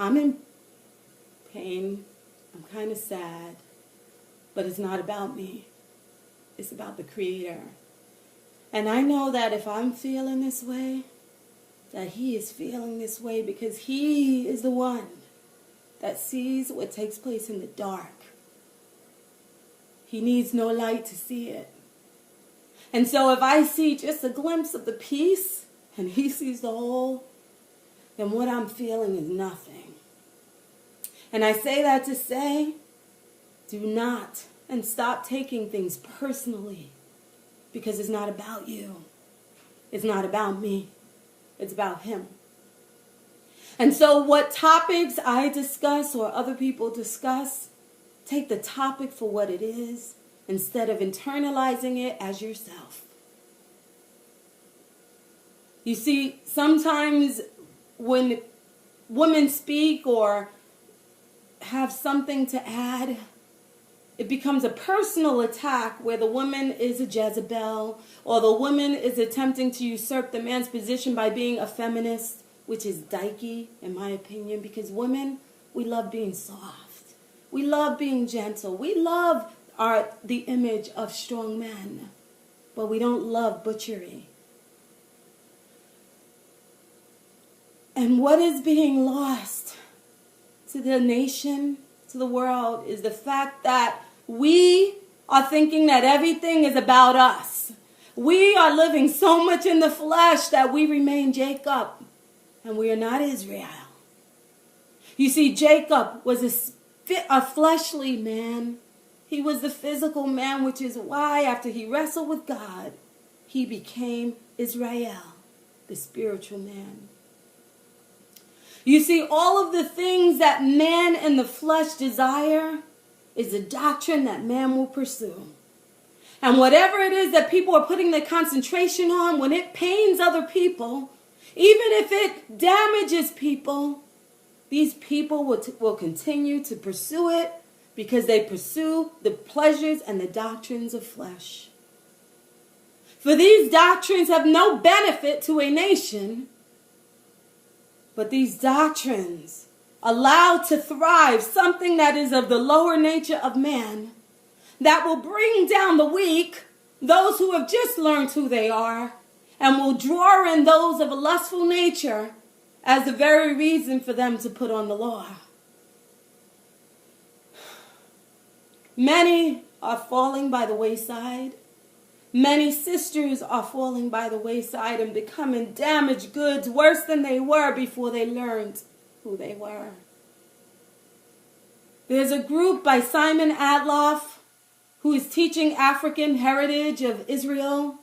I'm in pain. I'm kind of sad. But it's not about me. It's about the Creator. And I know that if I'm feeling this way, that He is feeling this way because He is the one that sees what takes place in the dark. He needs no light to see it. And so if I see just a glimpse of the peace and He sees the whole, then what I'm feeling is nothing. And I say that to say, do not and stop taking things personally because it's not about you. It's not about me. It's about Him. And so what topics I discuss or other people discuss, take the topic for what it is instead of internalizing it as yourself. You see, sometimes when women speak or have something to add, it becomes a personal attack where the woman is a Jezebel or the woman is attempting to usurp the man's position by being a feminist, which is dykey in my opinion, because women, we love being soft. We love being gentle. We love the image of strong men, but we don't love butchery. And what is being lost to the nation, to the world, is the fact that we are thinking that everything is about us. We are living so much in the flesh that we remain Jacob, and we are not Israel. You see, Jacob was a fleshly man. He was the physical man, which is why after he wrestled with God, he became Israel, the spiritual man. You see, all of the things that man and the flesh desire is a doctrine that man will pursue. And whatever it is that people are putting their concentration on, when it pains other people, even if it damages people, these people will continue to pursue it because they pursue the pleasures and the doctrines of flesh. For these doctrines have no benefit to a nation, but these doctrines allow to thrive something that is of the lower nature of man, that will bring down the weak, those who have just learned who they are, and will draw in those of a lustful nature as the very reason for them to put on the law. Many are falling by the wayside. Many sisters are falling by the wayside and becoming damaged goods worse than they were before they learned who they were. There's a group by Simon Adloff who is teaching African heritage of Israel.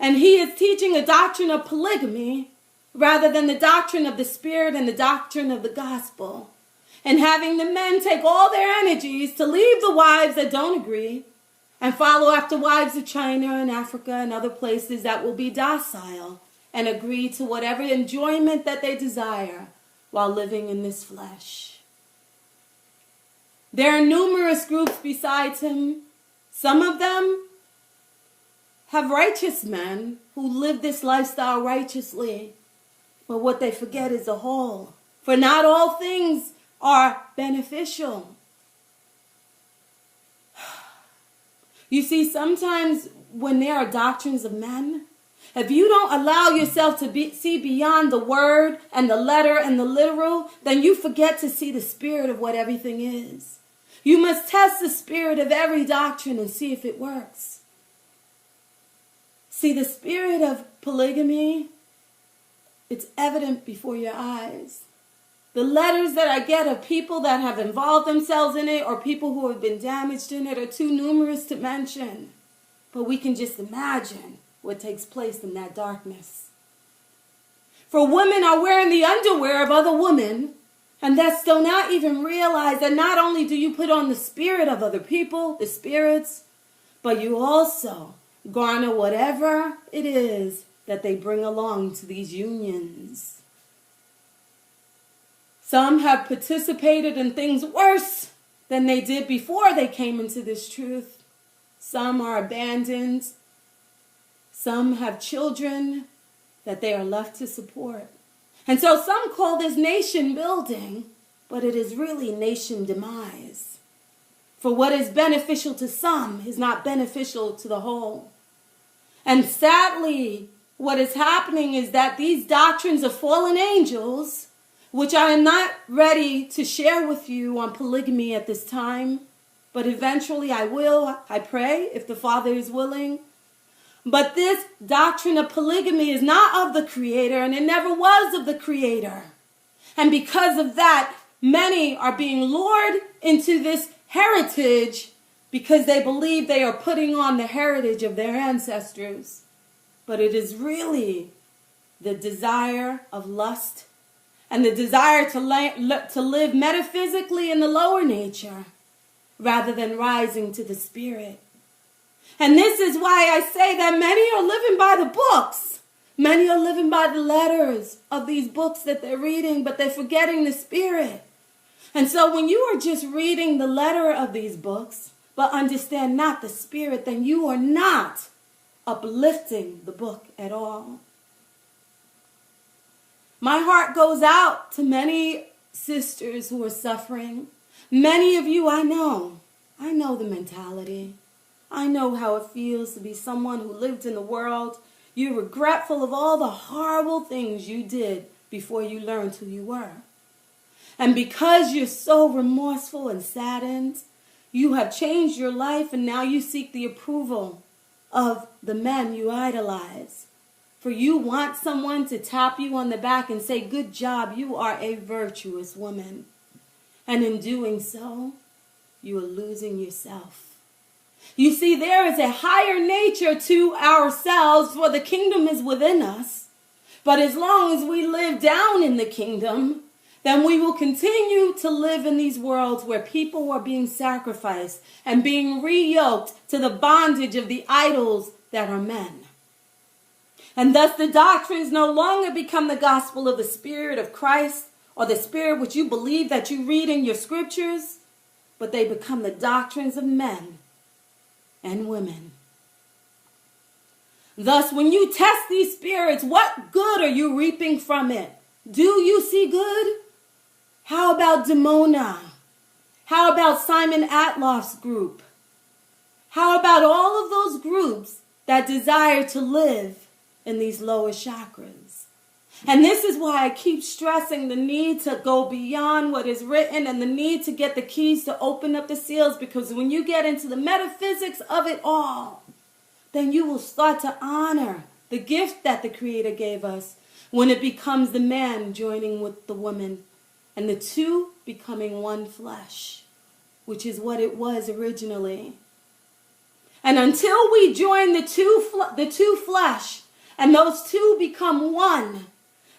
And he is teaching a doctrine of polygamy rather than the doctrine of the Spirit and the doctrine of the gospel. And having the men take all their energies to leave the wives that don't agree and follow after wives of China and Africa and other places that will be docile and agree to whatever enjoyment that they desire while living in this flesh. There are numerous groups besides him. Some of them have righteous men who live this lifestyle righteously. But what they forget is the whole. For not all things are beneficial. You see, sometimes when there are doctrines of men, if you don't allow yourself to see beyond the word and the letter and the literal, then you forget to see the spirit of what everything is. You must test the spirit of every doctrine and see if it works. See, the spirit of polygamy, it's evident before your eyes. The letters that I get of people that have involved themselves in it or people who have been damaged in it are too numerous to mention. But we can just imagine what takes place in that darkness. For women are wearing the underwear of other women, and that still not even realize that not only do you put on the spirit of other people, the spirits, but you also garner whatever it is that they bring along to these unions. Some have participated in things worse than they did before they came into this truth. Some are abandoned. Some have children that they are left to support. And so some call this nation building, but it is really nation demise. For what is beneficial to some is not beneficial to the whole. And sadly, what is happening is that these doctrines of fallen angels, which I am not ready to share with you on polygamy at this time, but eventually I will, I pray, if the Father is willing. But this doctrine of polygamy is not of the Creator, and it never was of the Creator. And because of that, many are being lured into this heritage because they believe they are putting on the heritage of their ancestors. But it is really the desire of lust and the desire to live metaphysically in the lower nature rather than rising to the spirit. And this is why I say that many are living by the books. Many are living by the letters of these books that they're reading, but they're forgetting the spirit. And so when you are just reading the letter of these books, but understand not the spirit, then you are not uplifting the book at all. My heart goes out to many sisters who are suffering. Many of you I know the mentality. I know how it feels to be someone who lived in the world. You're regretful of all the horrible things you did before you learned who you were. And because you're so remorseful and saddened, you have changed your life and now you seek the approval of the men you idolize. For you want someone to tap you on the back and say, "Good job, you are a virtuous woman." And in doing so, you are losing yourself. You see, there is a higher nature to ourselves, for the kingdom is within us. But as long as we live down in the kingdom, then we will continue to live in these worlds where people are being sacrificed and being re-yoked to the bondage of the idols that are men. And thus the doctrines no longer become the gospel of the Spirit of Christ or the Spirit which you believe that you read in your scriptures, but they become the doctrines of men and women. Thus, when you test these spirits, what good are you reaping from it? Do you see good? How about Demona? How about Simon Atloff's group? How about all of those groups that desire to live in these lower chakras? And this is why I keep stressing the need to go beyond what is written and the need to get the keys to open up the seals, because when you get into the metaphysics of it all, then you will start to honor the gift that the Creator gave us when it becomes the man joining with the woman and the two becoming one flesh, which is what it was originally. And until we join the two flesh and those two become one,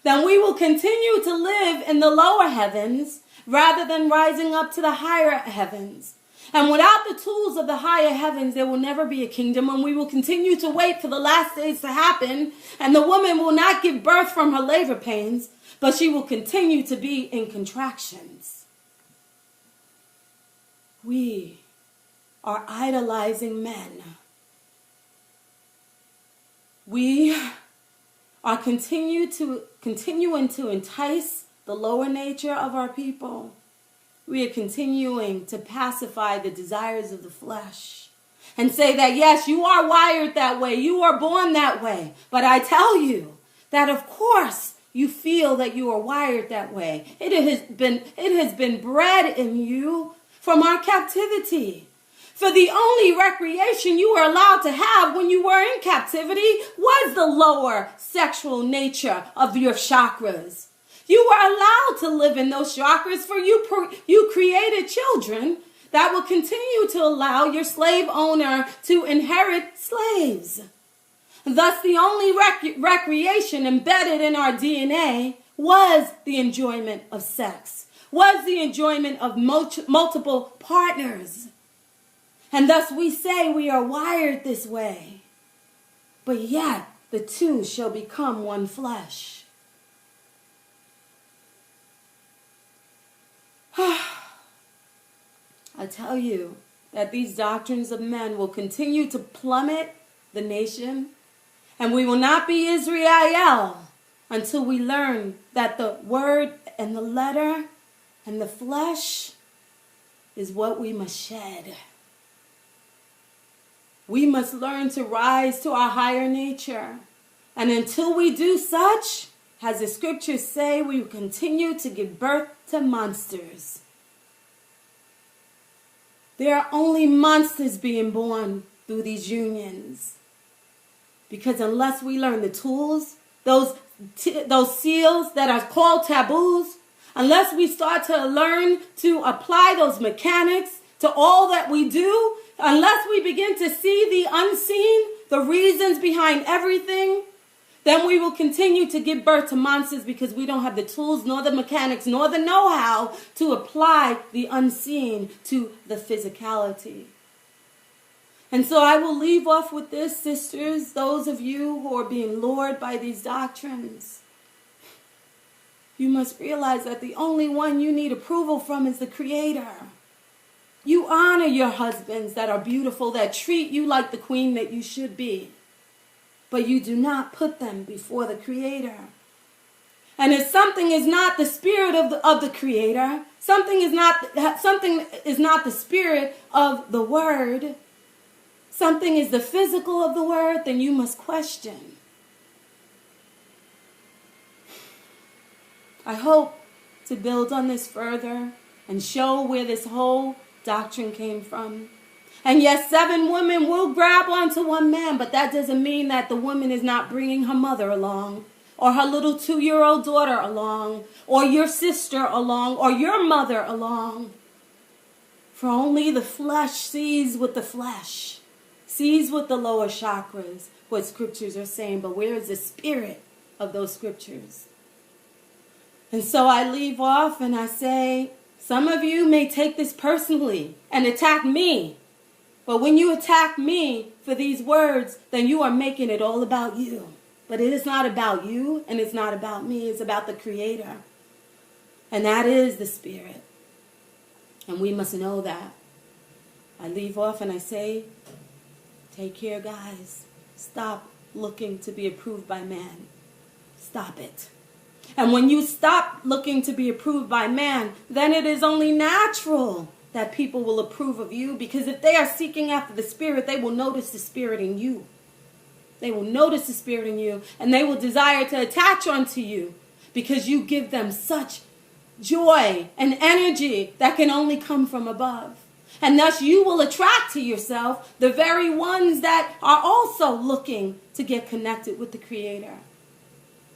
then we will continue to live in the lower heavens rather than rising up to the higher heavens. And without the tools of the higher heavens, there will never be a kingdom, and we will continue to wait for the last days to happen, and the woman will not give birth from her labor pains, but she will continue to be in contractions. We are idolizing men. We are continuing to entice the lower nature of our people. We are continuing to pacify the desires of the flesh and say that, yes, you are wired that way, you are born that way. But I tell you that, of course, you feel that you are wired that way. It has been bred in you from our captivity. For the only recreation you were allowed to have when you were in captivity was the lower sexual nature of your chakras. You were allowed to live in those chakras, for you created children that will continue to allow your slave owner to inherit slaves. Thus, the only recreation embedded in our DNA was the enjoyment of sex, was the enjoyment of multiple partners. And thus we say we are wired this way. But yet the two shall become one flesh. I tell you that these doctrines of men will continue to plummet the nation, and we will not be Israel until we learn that the word and the letter and the flesh is what we must shed. We must learn to rise to our higher nature. And until we do such, as the scriptures say, we will continue to give birth to monsters. There are only monsters being born through these unions. Because unless we learn the tools, those seals that are called taboos, unless we start to learn to apply those mechanics to all that we do, unless we begin to see the unseen, the reasons behind everything, then we will continue to give birth to monsters because we don't have the tools, nor the mechanics, nor the know-how to apply the unseen to the physicality. And so I will leave off with this, sisters, those of you who are being lured by these doctrines. You must realize that the only one you need approval from is the Creator. You honor your husbands that are beautiful, that treat you like the queen that you should be. But you do not put them before the Creator. And if something is not the spirit of the Creator, something is not the spirit of the Word, something is the physical of the Word, then you must question. I hope to build on this further and show where this whole doctrine came from. And yes, 7 women will grab onto one man, but that doesn't mean that the woman is not bringing her mother along, or her little 2-year-old daughter along, or your sister along, or your mother along. For only the flesh sees with the flesh, sees with the lower chakras what scriptures are saying, but where is the spirit of those scriptures? And so I leave off and I say, some of you may take this personally and attack me. But when you attack me for these words, then you are making it all about you. But it is not about you and it's not about me. It's about the Creator. And that is the Spirit. And we must know that. I leave off and I say, take care, guys. Stop looking to be approved by man. Stop it. And when you stop looking to be approved by man, then it is only natural that people will approve of you, because if they are seeking after the Spirit, they will notice the Spirit in you. They will notice the Spirit in you, and they will desire to attach unto you because you give them such joy and energy that can only come from above. And thus you will attract to yourself the very ones that are also looking to get connected with the Creator.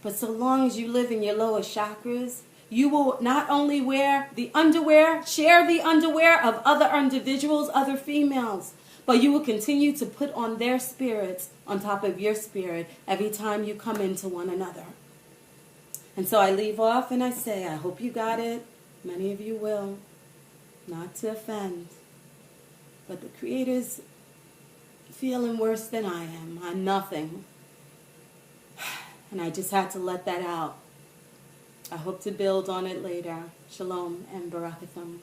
But so long as you live in your lower chakras, you will not only wear the underwear, share the underwear of other individuals, other females, but you will continue to put on their spirits on top of your spirit every time you come into one another. And so I leave off and I say, I hope you got it. Many of you will. Not to offend. But the Creator's feeling worse than I am. I'm nothing. And I just had to let that out. I hope to build on it later. Shalom and barakathum.